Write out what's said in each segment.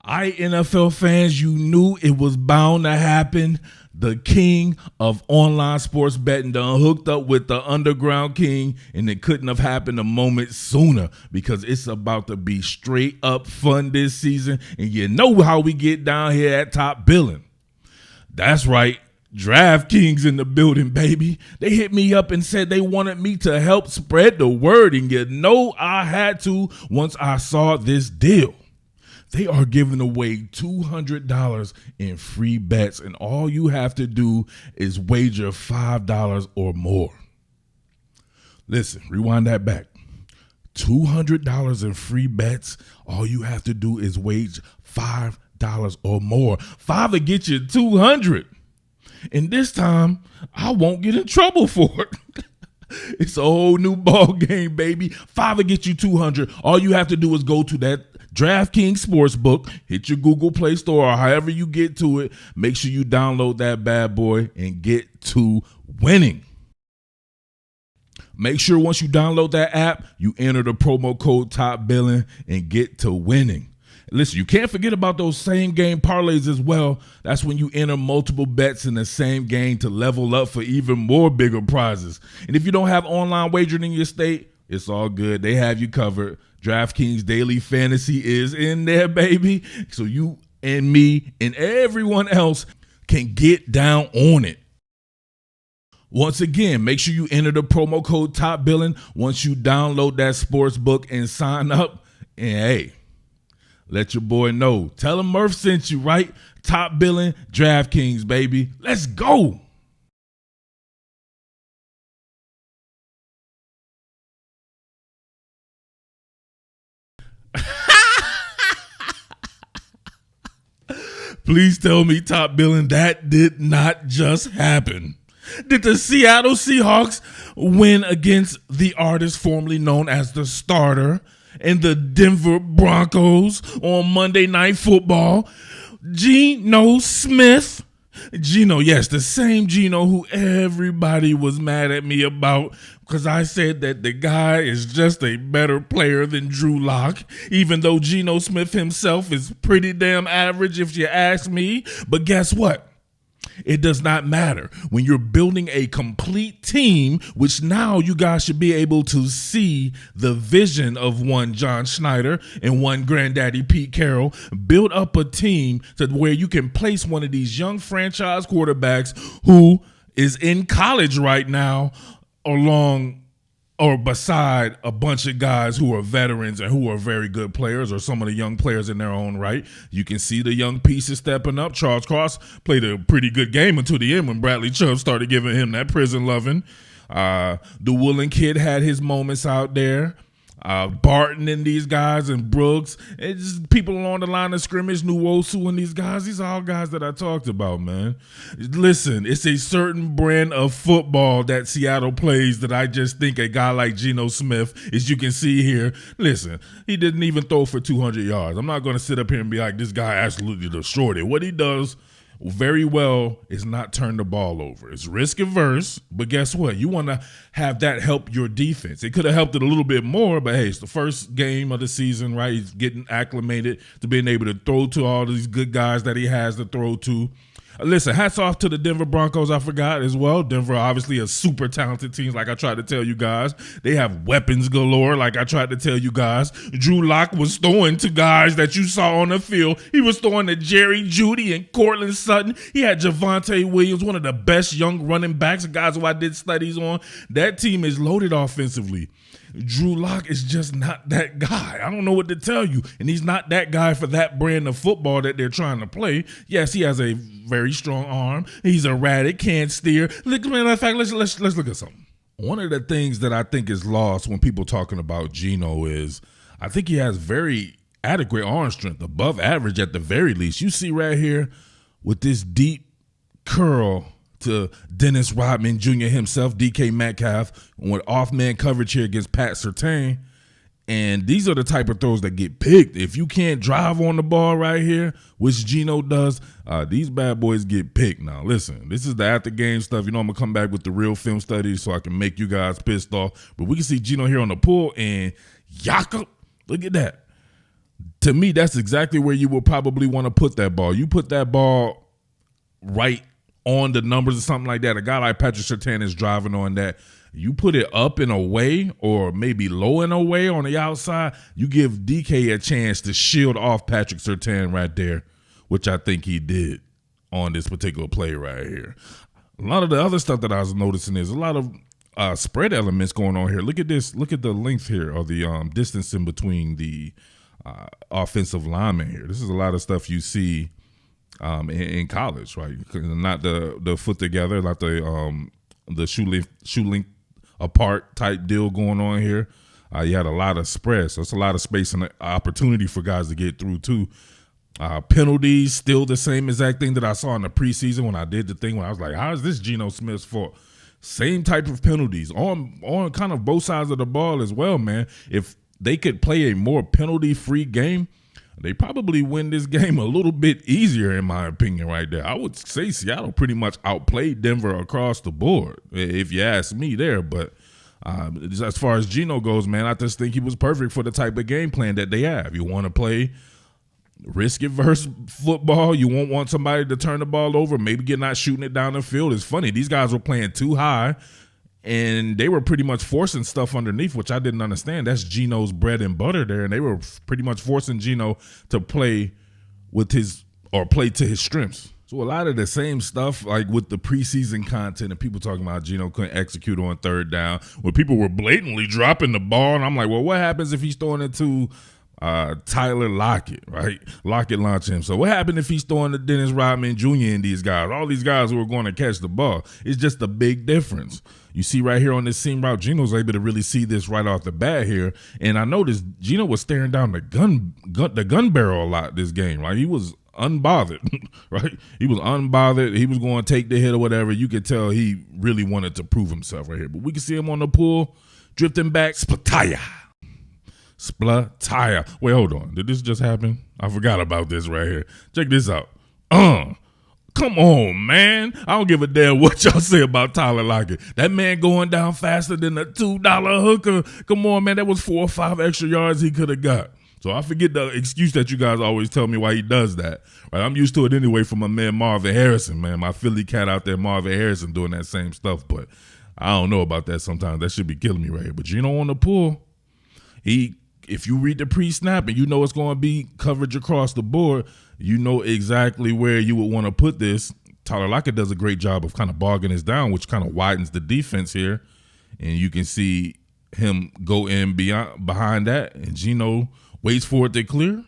NFL fans, you knew it was bound to happen. The king of online sports betting done hooked up with the underground king, and it couldn't have happened a moment sooner because it's about to be straight up fun this season. And you know how we get down here at Top Billin. That's right. DraftKings in the building, baby. They hit me up and said they wanted me to help spread the word, and you know I had to once I saw this deal. They are giving away $200 in free bets, and all you have to do is wager $5 or more. Listen, rewind that back. $200 in free bets. All you have to do is wager $5 or more. $5 will get you $200. And this time, I won't get in trouble for it. It's a whole new ball game, baby. $5 will get you $200. All you have to do is go to that DraftKings Sportsbook, hit your Google Play Store or however you get to it. Make sure you download that bad boy and get to winning. Make sure once you download that app, you enter the promo code TOPBILLIN and get to winning. Listen, you can't forget about those same game parlays as well. That's when you enter multiple bets in the same game to level up for even more bigger prizes. And if you don't have online wagering in your state, it's all good. They have you covered. DraftKings Daily Fantasy is in there, baby. So you and me and everyone else can get down on it. Once again, make sure you enter the promo code TOPBILLIN once you download that sports book and sign up. And hey, let your boy know. Tell him Murph sent you, right? Top Billin, DraftKings, baby. Let's go. Please tell me, Top Billin, that did not just happen. Did the Seattle Seahawks win against the artist formerly known as the Starter and the Denver Broncos on Monday Night Football? Geno Smith. Geno, yes, the same Geno who everybody was mad at me about because I said that the guy is just a better player than Drew Lock, even though Geno Smith himself is pretty damn average if you ask me. But guess what? It does not matter when you're building a complete team, which now you guys should be able to see the vision of one John Schneider and one Granddaddy Pete Carroll. Build up a team to where you can place one of these young franchise quarterbacks who is in college right now along or beside a bunch of guys who are veterans and who are very good players or some of the young players in their own right. You can see the young pieces stepping up. Charles Cross played a pretty good game until the end when Bradley Chubb started giving him that prison loving. The Woolen kid had his moments out there. Barton and these guys and Brooks. It's just people along the line of scrimmage, Nuwosu and these guys. These are all guys that I talked about, man. Listen, it's a certain brand of football that Seattle plays that I just think a guy like Geno Smith, as you can see here, listen, he didn't even throw for 200 yards. I'm not going to sit up here and be like, this guy absolutely destroyed it. What he does very well is not turn the ball over. It's risk averse, but guess what? You want to have that help your defense. It could have helped it a little bit more, but hey, it's the first game of the season, right? He's getting acclimated to being able to throw to all these good guys that he has to throw to. Listen, hats off to the Denver Broncos, I forgot as well. Denver, obviously a super talented team, like I tried to tell you guys. They have weapons galore, like I tried to tell you guys. Drew Lock was throwing to guys that you saw on the field. He was throwing to Jerry Jeudy and Cortland Sutton. He had Javonte Williams, one of the best young running backs, guys who I did studies on. That team is loaded offensively. Drew Lock is just not that guy. I don't know what to tell you. And he's not that guy for that brand of football that they're trying to play. Yes, he has a very strong arm. He's erratic, can't steer. Look, man, in fact, let's look at something. One of the things that I think is lost when people talking about Geno is I think he has very adequate arm strength, above average at the very least. You see right here with this deep curl to Dennis Rodman Jr. himself, DK Metcalf, with off-man coverage here against Pat Surtain. And these are the type of throws that get picked. If you can't drive on the ball right here, which Geno does, these bad boys get picked. Now, listen, this is the after-game stuff. You know I'm going to come back with the real film studies so I can make you guys pissed off. But we can see Geno here on the pull, and Jakob, look at that. to me, that's exactly where you would probably want to put that ball. You put that ball right on the numbers or something like that. A guy like Patrick Surtain is driving on that. You put it up and away or maybe low and away on the outside, you give DK a chance to shield off Patrick Surtain right there, which I think he did on this particular play right here. A lot of the other stuff that I was noticing is a lot of spread elements going on here. Look at this. Look at the length here or the distance in between the offensive linemen here. This is a lot of stuff you see in college, right? Not the foot together, not the shoe length apart type deal going on here. You had a lot of spread, so it's a lot of space and opportunity for guys to get through too. Penalties, still the same exact thing that I saw in the preseason when I did the thing when I was like, how is this Geno Smith's fault? Same type of penalties on kind of both sides of the ball as well, man. If they could play a more penalty-free game, they probably win this game a little bit easier, in my opinion, right there. I would say Seattle pretty much outplayed Denver across the board, if you ask me there. But as far as Geno goes, man, I just think he was perfect for the type of game plan that they have. You want to play risk-averse football. You won't want somebody to turn the ball over, maybe get not shooting it down the field. It's funny. These guys were playing too high, and they were pretty much forcing stuff underneath, which I didn't understand. That's Geno's bread and butter there, and they were pretty much forcing Geno to play play to his strengths. So a lot of the same stuff, like with the preseason content and people talking about Geno couldn't execute on third down, where people were blatantly dropping the ball, and I'm like, well, what happens if he's throwing it to Tyler Lockett, right? Lockett launched him. So what happened if he's throwing to Dennis Rodman Jr. and these guys? All these guys who are going to catch the ball. It's just a big difference. You see right here on this seam route, Geno's able to really see this right off the bat here. And I noticed Geno was staring down the gun barrel a lot this game. Like he was unbothered, right? He was unbothered. He was going to take the hit or whatever. You could tell he really wanted to prove himself right here. But we can see him on the pull, drifting back, Splataya. Wait, hold on. Did this just happen? I forgot about this right here. Check this out. Come on, man. I don't give a damn what y'all say about Tyler Lockett. That man going down faster than a $2 hooker. Come on, man. That was 4 or 5 extra yards he could have got. So I forget the excuse that you guys always tell me why he does that. Right? I'm used to it anyway from my man Marvin Harrison, man. My Philly cat out there, Marvin Harrison, doing that same stuff. But I don't know about that sometimes. That should be killing me right here. But Geno on the pull, if you read the pre-snap and you know it's going to be coverage across the board, you know exactly where you would want to put this. Tyler Lockett does a great job of kind of bogging this down, which kind of widens the defense here. And you can see him go in behind that, and Geno waits for it to clear.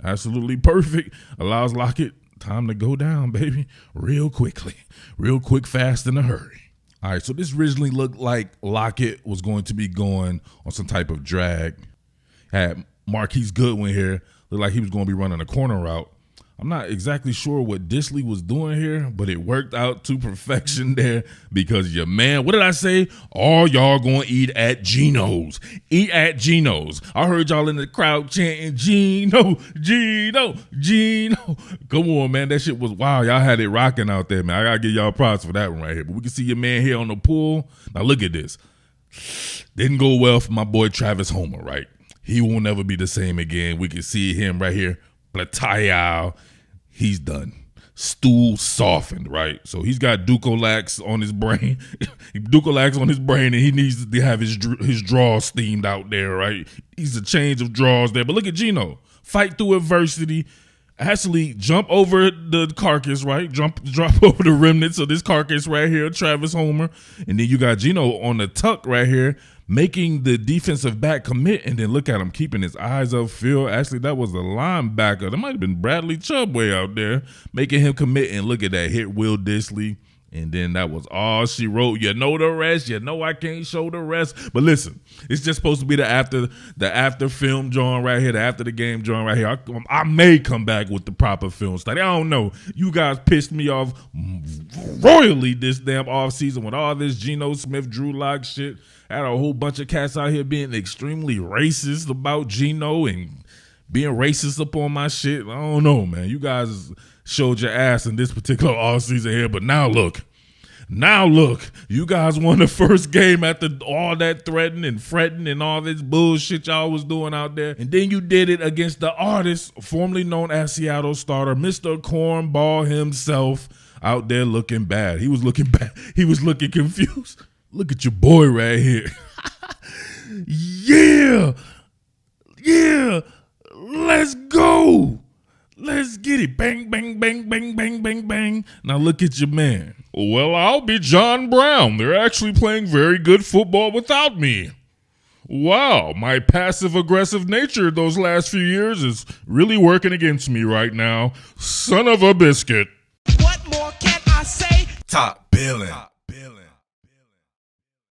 Absolutely perfect. Allows Lockett time to go down, baby, real quickly. Real quick, fast, in a hurry. All right, so this originally looked like Lockett was going to be going on some type of drag. Had Marquise Goodwin here. Looked like he was going to be running a corner route. I'm not exactly sure what Disley was doing here, but it worked out to perfection there because your man, what did I say? All y'all going to eat at Geno's. Eat at Geno's. I heard y'all in the crowd chanting, Geno, Geno, Geno. Come on, man. That shit was wild. Y'all had it rocking out there, man. I got to give y'all props for that one right here. But we can see your man here on the pool. Now look at this. Didn't go well for my boy Travis Homer, right? He will never be the same again. We can see him right here. Platayao, he's done. Stool softened, right? So he's got Ducolax on his brain. Ducolax on his brain, and he needs to have his draws steamed out there, right? He's a change of draws there. But look at Geno. Fight through adversity. Actually jump over the carcass, right? Drop over the remnants of this carcass right here, Travis Homer. And then you got Geno on the tuck right here, making the defensive back commit, and then look at him keeping his eyes upfield. Actually, that was a linebacker. That might have been Bradley Chubb way out there, making him commit, and look at that, hit Will Disley. And then that was all she wrote. You know the rest. You know I can't show the rest. But listen, it's just supposed to be the after film drawing right here, the after the game drawing right here. I may come back with the proper film study. I don't know. You guys pissed me off royally this damn offseason with all this Geno Smith, Drew Lock shit. I had a whole bunch of cats out here being extremely racist about Geno and being racist up on my shit. I don't know, man. You guys showed your ass in this particular offseason here, but now look, Now look, you guys won the first game after all that threatening and fretting and all this bullshit y'all was doing out there. And then you did it against the artist formerly known as Seattle starter, Mr. Cornball himself, out there looking bad. He was looking bad. He was looking confused. Look at your boy right here. Yeah. Let's go. Let's get it. Bang, bang, bang, bang, bang, bang, bang. Now look at your man. Well, I'll be John Brown. They're actually playing very good football without me. Wow, my passive-aggressive nature those last few years is really working against me right now. Son of a biscuit. What more can I say? Top Billin.